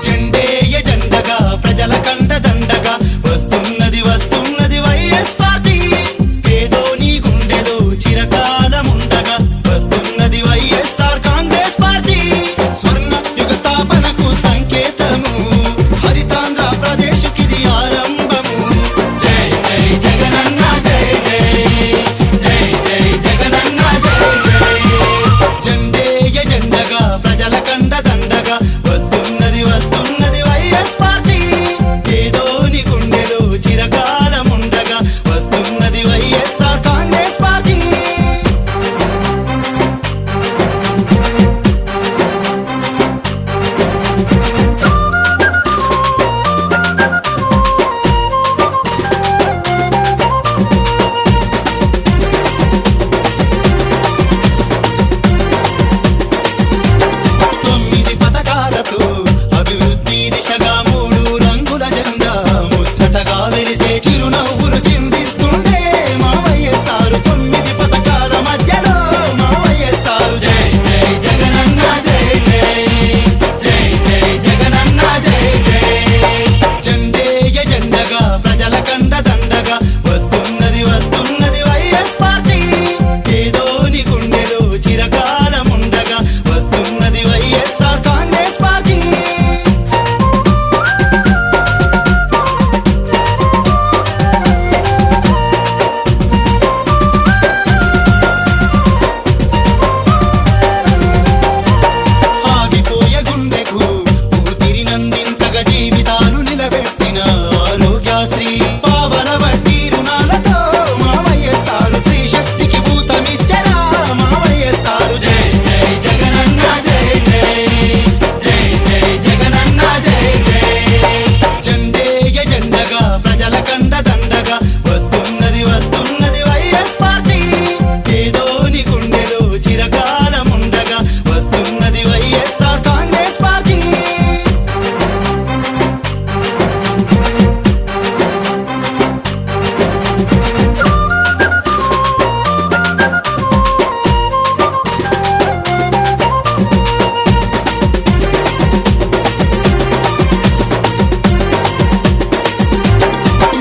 జెండేయ జెండగా ప్రజల కండ దండగా వస్తున్నది వస్తున్నది వైఎస్ పార్టీ ఏదో నీ గుండెలో చిరకాలముండగా వస్తున్నది వైఎస్ఆర్ కాంగ్రెస్ పార్టీ స్వర్ణ యుగ స్థాపనకు సంకేతము హరితాంధ్ర ప్రదేశ్ కిది ఆరంభము జై జై జగనన్న జై జై జై జై జగనన్న జై జై జెండేయ జెండగా ప్రజల కండ దండగా వస్తున్నది వస్తున్నది వైఎస్ పార్టీ ఏదో నీ గుండెలో చిరకాలముండగా వస్తున్నది వైఎస్ఆర్ కాంగ్రెస్ పార్టీ తొమ్మిది పథకాలతో అభివృద్ధి దిశగా మూడు రంగుల జెండా ముచ్చటగా వెలిసే చిరునవ్వులు చిందిస్తుండే మా వైఎస్ఆర్ తొమ్మిది పథకాల మధ్యలో మా వైఎస్ఆర్ జై జై జగనన్న జై జై జై జై జగనన్న జై జై జెండేయ జెండగా ప్రజల కండ దండగా వస్తున్నది వస్తున్నది వైఎస్ పార్టీ ఏదో నీ గుండెలో చిరకాలముండగా వస్తున్నది వైఎస్ఆర్ కాంగ్రెస్ పార్టీ ఆగిపోయే గుండెకు ఊపిరినందించగా జీవితాలు నిలబెట్టిన ఆరోగ్యశ్రీ పావన వడ్డీ రుణాలతో మా వైఎస్ఆర్ శ్రీ శక్తికి భూతమిచ్చరా మా వైఎస్ఆర్ జై జై జగనన్న జై జై జై జై జగనన్న జై జై జెండేయ జెండగా ప్రజల కండ దండగా వస్తున్నది వస్తున్నది వైఎస్ పార్టీ ఏదో నీ గుండెలో చిరకాలముండగా వస్తున్నది వైఎస్ఆర్ కాంగ్రెస్ పార్టీ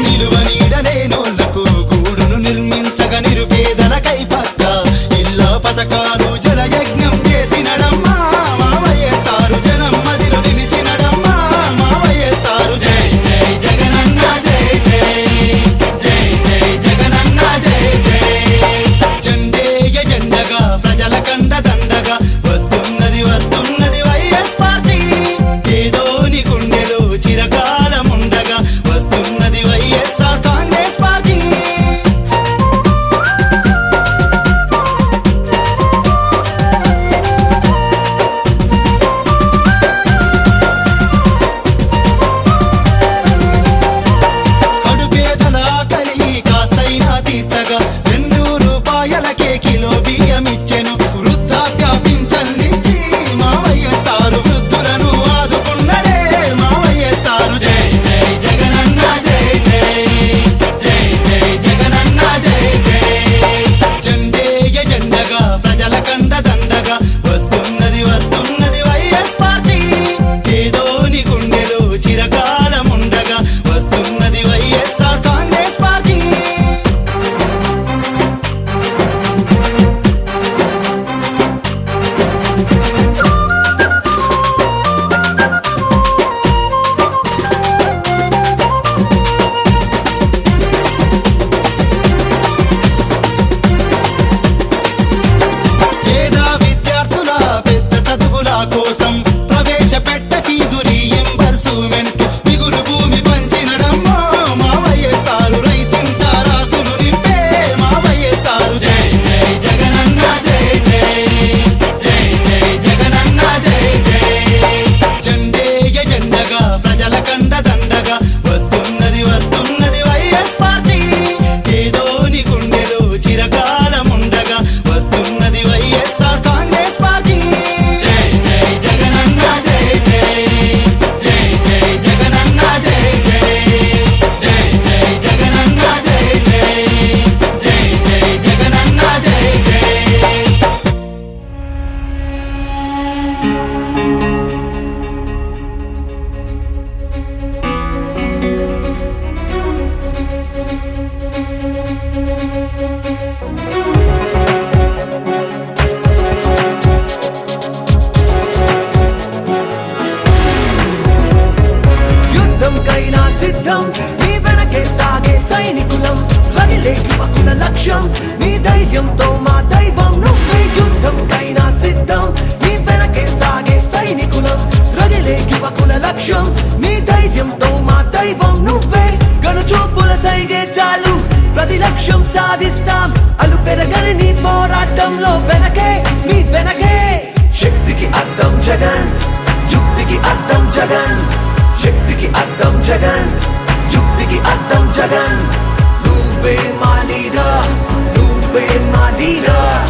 నిలువ నీడలేనోళ్లకు గూడును నిర్మించగా నిరుపేదలకై పక్క ఇళ్ళ పథకాలు జలయజ్ఞం చేసినడమ్మా మా వైఎస్ఆర్ జనం మదిలో నిలిచినడమ్మా మా వైఎస్ఆర్ జై జై జగనన్న జై జై జై జై జగనన్న జై జై జెండేయ జెండగా ప్రజల కండ దండగా వస్తున్నది వస్తున్నది వైఎస్ పార్టీ ఏదో నీ గుండెలో చిరకాలముండగా వస్తున్నది వైఎస్ఆర్ కాంగ్రెస్ పార్టీ కడుపేదల ఆకలి కాస్తైనా తీర్చగా 2 రూపాయలకే కిలో బియ్యం ఇచ్చెను వృద్ధాప్య పింఛన్లిచ్చి మా వైఎస్ఆర్ వృద్ధులను ఆదుకున్నడే మా వైఎస్ఆర్ జై జై జగనన్న జై జై జై జై జగనన్న జై జై జెండేయ జెండగా ప్రజల కండ దండగా వస్తున్నది వస్తున్నది వైఎస్ పార్టీ ఏదో నీ గుండెలో చిరకాలముండగా వస్తున్నది వైఎస్ఆర్ కాంగ్రెస్ పార్టీ పేద విద్యార్థుల పెద్ద చదువుల కోసం ప్రవేశపెట్ట ఫీజు రీయింబర్స్మెంట్ మిగులు భూమి పంచినడమ్మా మా వైఎస్ఆర్ రైతింట రాసులు నింపే మా వైఎస్ఆర్ జై జై జగనన్న జై జై జై జై జగనన్న జై జై జెండేయ జెండగా ప్రజల కండ దండగా వస్తున్నది వస్తున్నది వైఎస్ పార్టీ ఏదో నీ గుండెలో చిరకాలముండగా వస్తున్నది వైఎస్ఆర్ కాంగ్రెస్ పార్టీ జై జై జగనన్న జై జై జై జై జగన్ సిద్ధం నీ వెనకే సాగే సైనికులం రగిలే యువకుల లక్ష్యం నీ ధైర్యంతో మా దైవం నువ్వే యుద్ధంకైనా సిద్ధం నీ వెనకే సాగే సైనికులం రగిలే యువకుల లక్ష్యం నీ ధైర్యంతో మా దైవం నువ్వే గనుచూపుల సైగే చాలు ప్రతి లక్ష్యం సాధిస్తాం అలు పెరగని నీ పోరాటంలో వెనకే నీ వెనకే శక్తికి అద్దం జగన్ యుక్తికి అద్దం జగన్ శక్తికి అద్దం జగన్ యుక్తికి అద్దం జగన్ నువ్వే మా లీడర్ నువ్వే మా లీడర్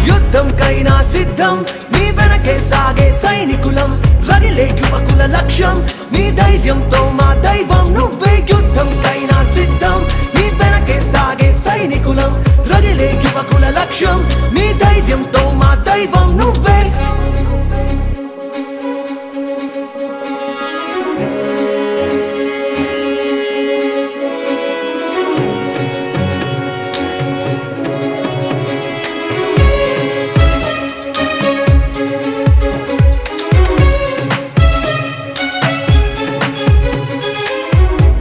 యుద్ధంకైనా సిద్ధం నీ వెనకే సాగే సైనికులం రగిలే యువకుల లక్ష్యం నీ ధైర్యంతో మా దైవం నువ్వే యుద్ధంకైనా సిద్ధం నీ వెనకే సాగే సైనికులం రగిలే యువకుల లక్ష్యం నీ ధైర్యంతో మా దైవం నువ్వే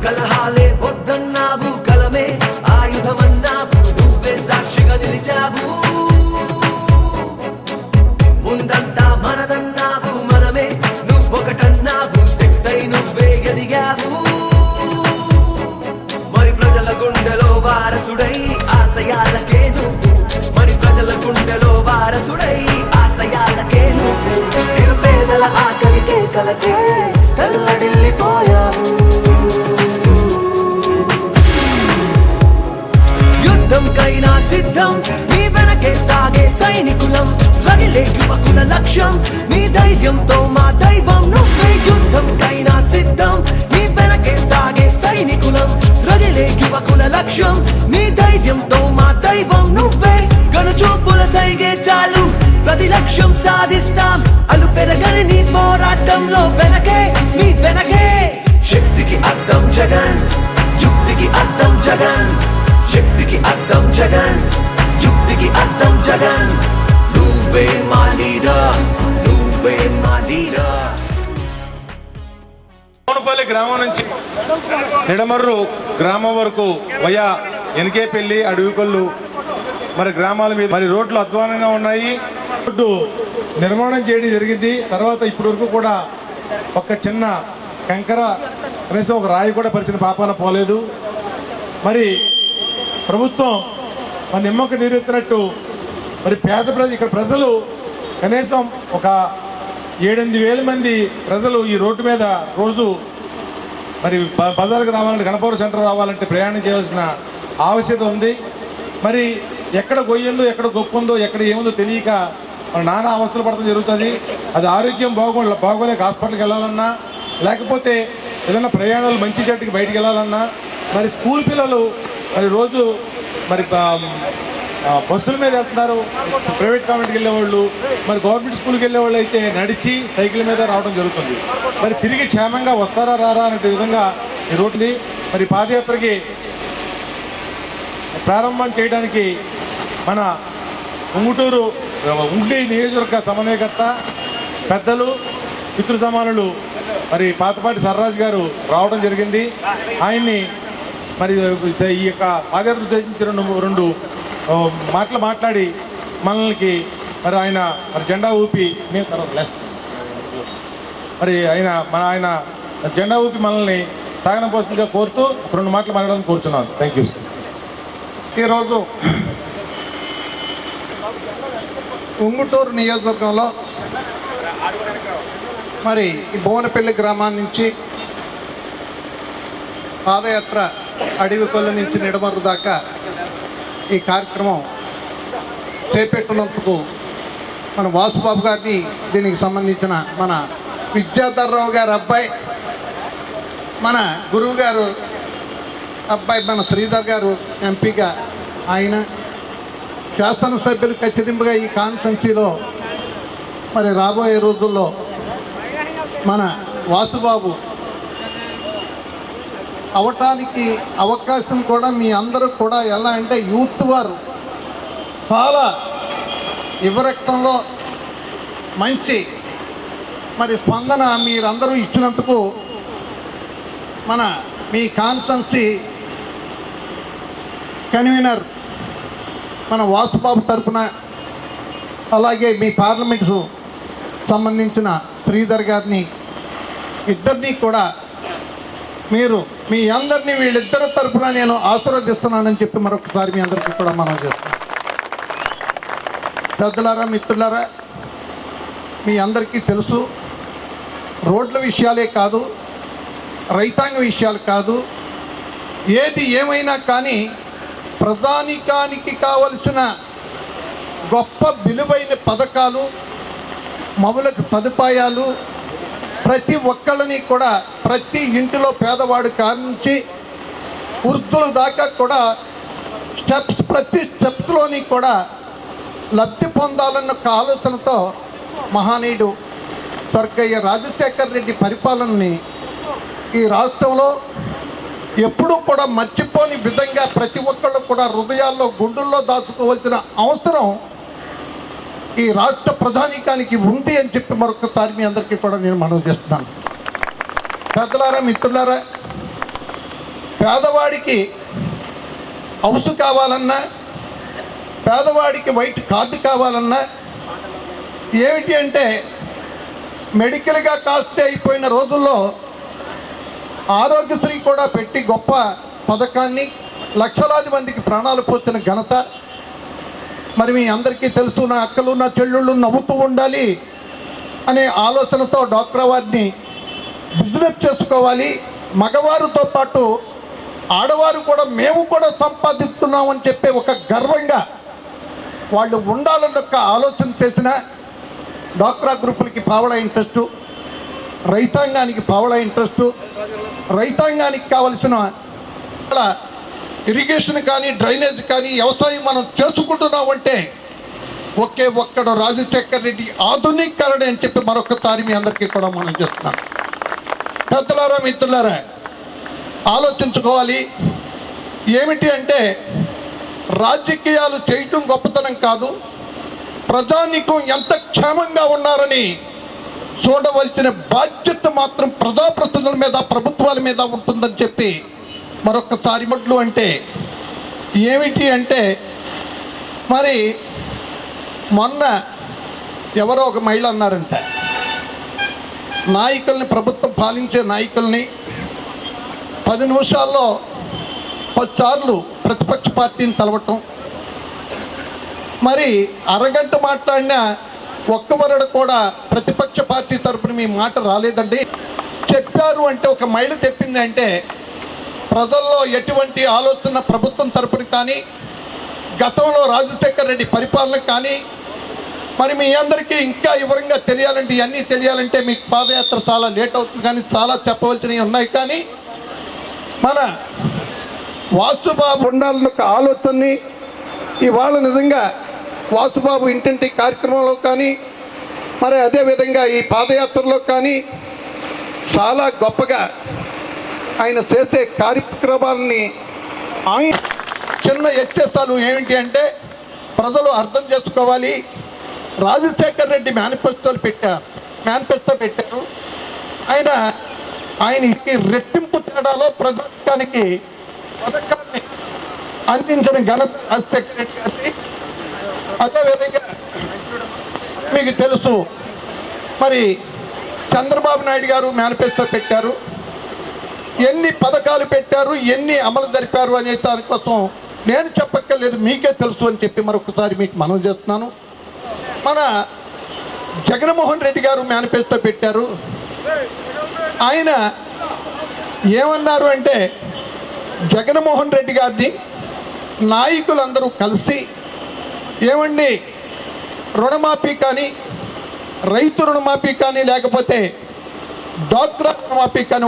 కలహాలే వద్దన్నావు కలమే ఆయుధమన్నావు నువ్వే సాక్షిగా నిలిచావు ముందంతా మనదన్నావు మనమే నువ్వొకటన్నావు శక్తై నువ్వే ఎదిగావు మరి ప్రజల గుండెలో వారసుడై ఆశయాలకే నువ్వు మరి ప్రజల గుండెలో వారసుడై ఆశయాలకే నువ్వు నిరుపేదల ఆకలికే కలకే తల్లడిల్లిపోయావు యుద్ధంకైనా సిద్ధం నీ వెనకే సాగే సైనికులం రగిలే యువకుల లక్ష్యం నీ ధైర్యంతో మా దైవం నువ్వే యుద్ధంకైనా సిద్ధం నీ వెనకే సాగే సైనికులం రగిలే యువకుల లక్ష్యం నీ ధైర్యంతో మా దైవం నువ్వే గనుచూపుల సైగే చాలు ప్రతి లక్ష్యం సాధిస్తాం అలు పెరగని నీ పోరాటంలో వెనకే నీ వెనకే శక్తికి అద్దం జగన్ యుక్తికి అద్దం జగన్ శక్తికి అద్దం జగన్ యుక్తికి అద్దం జగన్ నువ్వే మా లీడర్ నువ్వే మా లీడర్ కోనపల్లి గ్రామం నుంచి నిడమర్రు గ్రామం వరకు వయా ఎన్కేపల్లి అడవికొల్లు మరి గ్రామాల మీద మరి రోడ్లు అధ్వానంగా ఉన్నాయి. రోడ్డు నిర్మాణం చేయడం జరిగింది. తర్వాత ఇప్పటి వరకు కూడా ఒక చిన్న కంకర కనీసం ఒక రాయి కూడా పరిచిన పాపాన పోలేదు. మరి ప్రభుత్వం మన నిమ్మక నీరెత్తినట్టు మరి పేద ప్రజలు ఇక్కడ ప్రజలు కనీసం ఒక 7-8 మంది ప్రజలు ఈ రోడ్డు మీద రోజు మరి బజార్కి రావాలంటే గణపవరం సెంటర్ రావాలంటే ప్రయాణం చేయవలసిన ఆవశ్యకత ఉంది. మరి ఎక్కడ గొయ్యిందో ఎక్కడ గొప్ప ఉందో ఎక్కడ ఏముందో తెలియక మన నానా అవస్థలు పడటం జరుగుతుంది. అది ఆరోగ్యం బాగోలేక హాస్పిటల్కి వెళ్ళాలన్నా లేకపోతే ఏదైనా ప్రయాణాలు మంచి చెట్టుకి బయటికి వెళ్ళాలన్నా మరి స్కూల్ పిల్లలు మరి రోజు మరి బస్సుల మీద వెళ్తున్నారు. ప్రైవేట్ కాన్వెంట్కి వెళ్ళేవాళ్ళు మరి గవర్నమెంట్ స్కూల్కి వెళ్ళేవాళ్ళు అయితే నడిచి సైకిల్ మీద రావడం జరుగుతుంది. మరి తిరిగి క్షేమంగా వస్తారా రారా అనే విధంగా ఈ రోడ్డుది మరి పాదయాత్రకి ప్రారంభం చేయడానికి మన ఉంగుటూరు ఉండి నియోజకవర్గ సమన్వయకర్త పెద్దలు పితృ సమానులు మరి పాతపాటి సర్రాజ్ గారు రావడం జరిగింది. ఆయన్ని మరి ఈ యొక్క పాదయాత్ర ఉద్దేశించి రెండు మాటలు మాట్లాడి మనల్ని మరి ఆయన మరి జెండా ఊపి మేము తర్వాత లాస్ట్ మరి ఆయన జెండా ఊపి మనల్ని సాగనపోసిందిగా కోరుతూ 2 మాటలు మాట్లాడాలని కోరుచున్నాను. Thank you sir. ఈరోజు ఉంగుటూరు నియోజకవర్గంలో మరి ఈ భువనపల్లి గ్రామాన్ని నుంచి పాదయాత్ర అడవికొల్లు నుంచి నిడమర్రు దాకా ఈ కార్యక్రమం చేపట్టినందుకు మన వాసుబాబు గారిని దీనికి సంబంధించిన మన విద్యాధర్రావు గారి అబ్బాయి మన గురువు గారు అబ్బాయి మన శ్రీధర్ గారు ఎంపీగా ఆయన శాసనసభ్యులు ఖచ్చితంగా ఈ కాన్స్టెన్సీలో మరి రాబోయే రోజుల్లో మన వాసుబాబు అవటానికి అవకాశం కూడా మీ అందరూ కూడా ఎలా అంటే యూత్ వారు చాలా యువరక్తంలో మంచి మరి స్పందన మీరందరూ ఇచ్చినందుకు మన మీ కాన్స్టెన్సీ కన్వీనర్ మన వాసుబాబు తరఫున, అలాగే మీ పార్లమెంటు సంబంధించిన శ్రీధర్ గారిని ఇద్దరినీ కూడా మీరు మీ అందరినీ వీళ్ళిద్దరి తరఫున నేను ఆశీర్వదిస్తున్నానని చెప్పి మరొకసారి మీ అందరికీ కూడా మనం చేస్తున్నాం. పెద్దలారా, మిత్రులారా, మీ అందరికీ తెలుసు, రోడ్ల విషయాలే కాదు, రైతాంగ విషయాలు కాదు, ఏది ఏమైనా కానీ ప్రజానికానికి కావలసిన గొప్ప విలువైన పథకాలు, మౌలిక సదుపాయాలు ప్రతి ఒక్కళ్ళని కూడా ప్రతి ఇంటిలో పేదవాడు కానించి వృద్ధుల దాకా కూడా ప్రతి స్టెప్స్లోని కూడా లబ్ధి పొందాలన్న ఒక ఆలోచనతో మహానీయుడు స్వర్గయ్య రాజశేఖర్ రెడ్డి పరిపాలనని ఈ రాష్ట్రంలో ఎప్పుడూ కూడా మర్చిపోని విధంగా ప్రతి ఒక్కళ్ళు కూడా హృదయాల్లో గుండెల్లో దాచుకోవాల్సిన అవసరం ఈ రాష్ట్ర ప్రధానికానికి ఉంది అని చెప్పి మరొకసారి మీ అందరికీ కూడా నేను మనవి చేస్తున్నాను. పెద్దలారా, మిత్రులారా, పేదవాడికి హౌస్ కావాలన్నా, పేదవాడికి వైట్ కార్డు కావాలన్నా, ఏమిటి అంటే మెడికల్గా కాస్తే అయిపోయిన రోజుల్లో ఆరోగ్యశ్రీ కూడా పెట్టి గొప్ప పథకాన్ని లక్షలాది మందికి ప్రాణాలు పోసిన ఘనత మరి మీ అందరికీ తెలుసు. నా అక్కలు, నా చెల్లెళ్ళు నవ్వుతూ ఉండాలి అనే ఆలోచనతో డాక్టర్ వారిని బిజినెస్ చేసుకోవాలి, మగవారితో పాటు ఆడవారు కూడా మేము కూడా సంపాదిస్తున్నామని చెప్పే ఒక గర్వంగా వాళ్ళు ఉండాలన్న ఒక ఆలోచన చేసిన డాక్టరా గ్రూపులకి పావడా ఇంట్రెస్టు, రైతాంగానికి పావడా ఇంట్రెస్టు, రైతాంగానికి కావలసిన ఇరిగేషన్ కానీ డ్రైనేజ్ కానీ వ్యవసాయం మనం చేసుకుంటున్నామంటే ఒకే ఒక్కడు రాజశేఖర్ రెడ్డి ఆధునీకరణ అని చెప్పి మరొకసారి మీ అందరికీ కూడా మనం చేస్తున్నాం. పెద్దలారా, మిత్రులారా, ఆలోచించుకోవాలి. ఏమిటి అంటే రాజకీయాలు చేయటం గొప్పతనం కాదు, ప్రజానీకం ఎంత క్షేమంగా ఉన్నారని చూడవలసిన బాధ్యత మాత్రం ప్రజాప్రతినిధుల మీద, ప్రభుత్వాల మీద ఉంటుందని చెప్పి మరొకసారి మట్లు అంటే ఏమిటి అంటే మరి మొన్న ఎవరో ఒక మహిళ అన్నారంట, నాయకుల్ని, ప్రభుత్వం పాలించే నాయకుల్ని 10 నిమిషాల్లో 10 సార్లు ప్రతిపక్ష పార్టీని తలవటం, మరి అరగంట మాట్లాడినా ఒక్క వరడు కూడా ప్రతిపక్ష పార్టీ తరపున మీ మాట రాలేదండి. చెప్పారు అంటే ఒక మహిళ చెప్పింది అంటే ప్రజల్లో ఎటువంటి ఆలోచన ప్రభుత్వం తరపున కానీ గతంలో రాజశేఖర్ రెడ్డి పరిపాలన కానీ మరి మీ అందరికీ ఇంకా వివరంగా తెలియాలంటే, ఇవన్నీ తెలియాలంటే మీకు పాదయాత్ర చాలా లేట్ అవుతుంది, కానీ చాలా చెప్పవలసినవి ఉన్నాయి. కానీ మన వాసుబాబు ఉండాలన్న ఒక ఆలోచనని ఇవాళ నిజంగా వాసుబాబు ఇంటింటి కార్యక్రమంలో కానీ మరి అదేవిధంగా ఈ పాదయాత్రలో కానీ చాలా గొప్పగా ఆయన చేసే కార్యక్రమాలని ఆయన చిన్న ఎత్తేస్తాలు ఏమిటి అంటే ప్రజలు అర్థం చేసుకోవాలి. రాజశేఖర్ రెడ్డి మేనిఫెస్టో పెట్టారు. ఆయనకి రెట్టింపు తేడాలో ప్రజానికి పథకాన్ని అందించిన ఘనత రాజశేఖర్ రెడ్డి గారి. అదేవిధంగా మీకు తెలుసు మరి చంద్రబాబు నాయుడు గారు మేనిఫెస్టో పెట్టారు, ఎన్ని పథకాలు పెట్టారు, ఎన్ని అమలు జరిపారు అనే దానికోసం నేను చెప్పక్కర్లేదు, మీకే తెలుసు అని చెప్పి మరొకసారి మీకు మనం చేస్తున్నాను. మన జగన్మోహన్ రెడ్డి గారు మేనిఫెస్టో పెట్టారు. ఆయన ఏమన్నారు అంటే జగన్మోహన్ రెడ్డి గారిని నాయకులందరూ కలిసి ఏమండి రుణమాఫీ కానీ, రైతు రుణమాఫీ కానీ, లేకపోతే డాక్టర్ రుణమాఫీ కానీ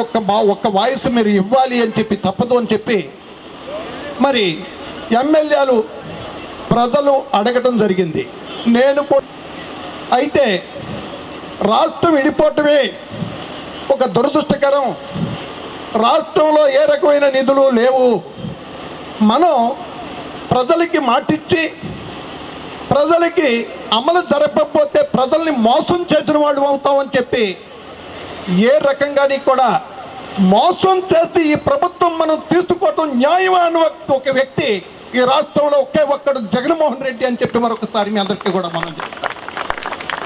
ఒక్క వాయిస్ మీరు ఇవ్వాలి అని చెప్పి, తప్పదు అని చెప్పి మరి ఎమ్మెల్యేలు ప్రజలు అడగటం జరిగింది. నేను అయితే రాష్ట్రం విడిపోవటమే ఒక దురదృష్టకరం. రాష్ట్రంలో ఏ రకమైన నిధులు లేవు. మనం ప్రజలకి మాటిచ్చి ప్రజలకి అమలు జరపకపోతే ప్రజల్ని మోసం చేసిన వాళ్ళు అవుతామని చెప్పి ఏ రకంగాని కూడా మోసం చేసి ఈ ప్రభుత్వం మనం తీసుకోవటం న్యాయమా అని ఒక వ్యక్తి ఈ రాష్ట్రంలో ఒకే ఒక్కడు జగన్మోహన్ రెడ్డి అని చెప్పి మరొకసారి మీ అందరికీ కూడా మనం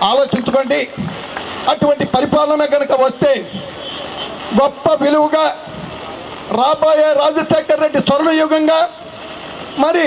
ఆలోచించుకోండి. అటువంటి పరిపాలన కనుక వస్తే గొప్ప విలువగా రాబోయే రాజశేఖర్ రెడ్డి స్వర్ణయుగంగా మరి